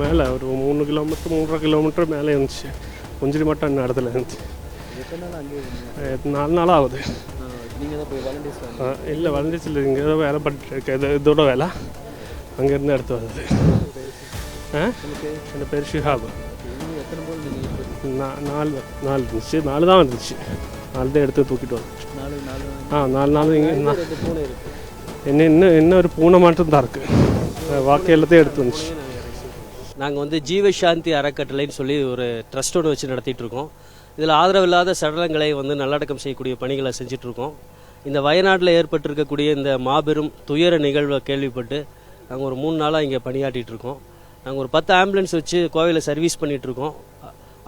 மேலே ஒரு 3 kilometre 3.5 kilometre மேலே இருந்துச்சு. புஞ்சரி மட்டும் இன்னும் இடத்துல இருந்துச்சு. 4 நாள் ஆகுது. இல்லை வாலண்டியர்ஸ் இல்லை, இங்கே தான் வேலை பண்ணிட்டு இதோட வேலை அங்கேருந்து எடுத்து வருது. என் பேர் ஷிஹாப். 4 இருந்துச்சு, 4 தான் வந்துச்சு. 4 தான் எடுத்து தூக்கிட்டு வந்து 4 நாள் இங்கே இன்னும் ஒரு பூனை மட்டும் தான் இருக்குது. வாக்கு எல்லாத்தையும் எடுத்து வந்துச்சு. நாங்கள் வந்து ஜீவசாந்தி அறக்கட்டளைன்னு சொல்லி ஒரு ட்ரஸ்ட்டோடு வச்சு நடத்திட்டுருக்கோம். இதில் ஆதரவில்லாத சடலங்களை வந்து நல்லடக்கம் செய்யக்கூடிய பணிகளை செஞ்சிட்ருக்கோம். இந்த வயநாட்டில் ஏற்பட்டிருக்கக்கூடிய இந்த மாபெரும் துயர நிகழ்வை கேள்விப்பட்டு நாங்கள் ஒரு 3 நாளாக இங்கே பணியாற்றிட்டுருக்கோம். நாங்கள் ஒரு 10 ஆம்புலன்ஸ் வச்சு கோவிலில் சர்வீஸ் பண்ணிகிட்ருக்கோம்.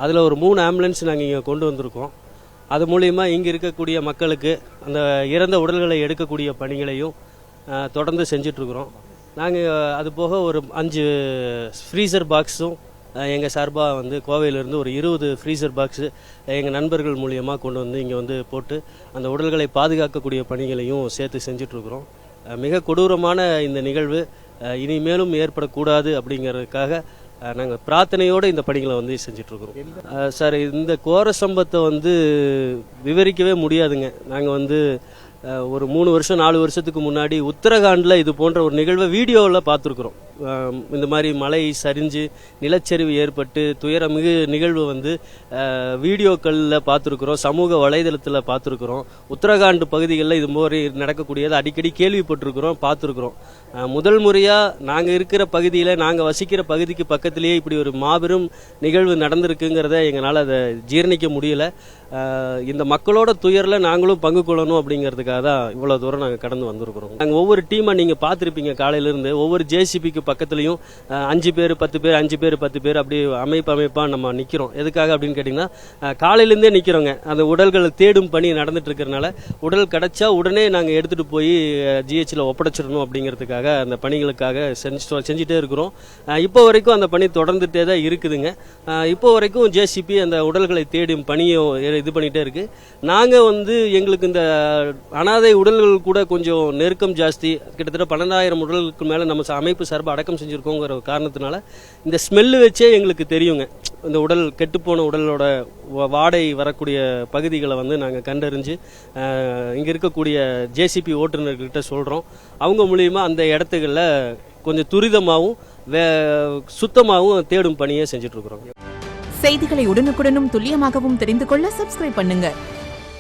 அதில் ஒரு 3 ஆம்புலன்ஸ் நாங்கள் இங்கே கொண்டு வந்திருக்கோம். அது மூலிமா இங்கே இருக்கக்கூடிய மக்களுக்கு அந்த இறந்த உடல்களை எடுக்கக்கூடிய பணிகளையும் தொடர்ந்து செஞ்சிட்ருக்குறோம். நாங்கள் அது போக ஒரு 5 ஃப்ரீசர் பாக்ஸும் எங்கள் சார்பாக வந்து கோவையிலேருந்து ஒரு 20 ஃப்ரீசர் பாக்ஸு எங்கள் நண்பர்கள் மூலியமாக கொண்டு வந்து இங்கே வந்து போட்டு அந்த உடல்களை பாதுகாக்கக்கூடிய பணிகளையும் சேர்த்து செஞ்சிட்ருக்குறோம். மிக கொடூரமான இந்த நிகழ்வு இனிமேலும் ஏற்படக்கூடாது அப்படிங்கிறதுக்காக நாங்கள் பிரார்த்தனையோடு இந்த பணிகளை வந்து செஞ்சிட்ருக்குறோம். சார், இந்த கோர சம்பவத்தை வந்து விவரிக்கவே முடியாதுங்க. நாங்கள் வந்து ஒரு 3 வருஷம் 4 வருஷத்துக்கு முன்னாடி உத்தரகாண்டில் இது போன்ற ஒரு நிகழ்வை வீடியோவில் பார்த்துருக்குறோம். இந்த மாதிரி மழை சரிஞ்சு நிலச்சரிவு ஏற்பட்டு துயரமிகு நிகழ்வு வந்து வீடியோக்களில் பார்த்துருக்குறோம், சமூக வலைதளத்தில் பார்த்துருக்குறோம். உத்தரகாண்ட் பகுதிகளில் இது மாதிரி நடக்கக்கூடியது அடிக்கடி கேள்விப்பட்டிருக்கிறோம், பார்த்துருக்குறோம். முதல் முறையாக நாங்கள் இருக்கிற பகுதியில், நாங்கள் வசிக்கிற பகுதிக்கு பக்கத்திலேயே இப்படி ஒரு மாபெரும் நிகழ்வு நடந்திருக்குங்கிறத எங்களால் அதை ஜீரணிக்க முடியல. இந்த மக்களோட துயரில் நாங்களும் பங்கு கொள்ளணும் அப்படிங்கிறதுக்காக தான் இவ்வளோ தூரம் நாங்கள் கடந்து வந்திருக்கிறோம். நாங்கள் ஒவ்வொரு டீமாக நீங்கள் பார்த்துருப்பீங்க, காலையிலேருந்து ஒவ்வொரு ஜேசிபிக்கு பக்கத்துலையும் 5 பேர் 10 பேர் 5 பேர் 10 பேர் அப்படி அமைப்பாக நம்ம நிற்கிறோம். எதுக்காக அப்படின்னு கேட்டிங்கன்னா, காலையிலேருந்தே நிற்கிறோங்க. அந்த உடல்களை தேடும் பணி நடந்துட்டு இருக்கிறனால உடல் கிடைச்சா உடனே நாங்கள் எடுத்துகிட்டு போய் ஜிஹெச்சில் ஒப்படைச்சிடணும் அப்படிங்கிறதுக்காக அந்த பணிகளுக்காக செஞ்சுட்டே இருக்கிறோம். இப்போ வரைக்கும் அந்த பணி தொடர்ந்துட்டே தான் இருக்குதுங்க. இப்போ வரைக்கும் ஜேசிபி அந்த உடல்களை தேடும் பணியும் இது பண்ணிகிட்டே இருக்கு. நாங்கள் வந்து எங்களுக்கு இந்த அனாதை உடல்கள் கூட கொஞ்சம் நெருக்கம் ஜாஸ்தி, கிட்டத்தட்ட 12,000 உடல்களுக்கு மேலே நம்ம அமைப்பு சார்பாக அடக்கம் செஞ்சுருக்கோங்கிற காரணத்தினால இந்த ஸ்மெல்லு வச்சே எங்களுக்கு தெரியுங்க. இந்த உடல் கெட்டுப்போன உடலோட வாடை வரக்கூடிய பகுதிகளை வந்து நாங்கள் கண்டறிஞ்சு இங்கே இருக்கக்கூடிய ஜேசிபி ஓட்டுநர்கிட்ட சொல்கிறோம். அவங்க மூலியமாக அந்த இடத்துகளில் கொஞ்சம் துரிதமாகவும் சுத்தமாகவும் தேடும் பணியை செஞ்சுட்ருக்குறோம். செய்திகளை உடனுக்குடனும் துல்லியமாகவும் தெரிந்து கொள்ள சப்ஸ்கிரைப் பண்ணுங்க.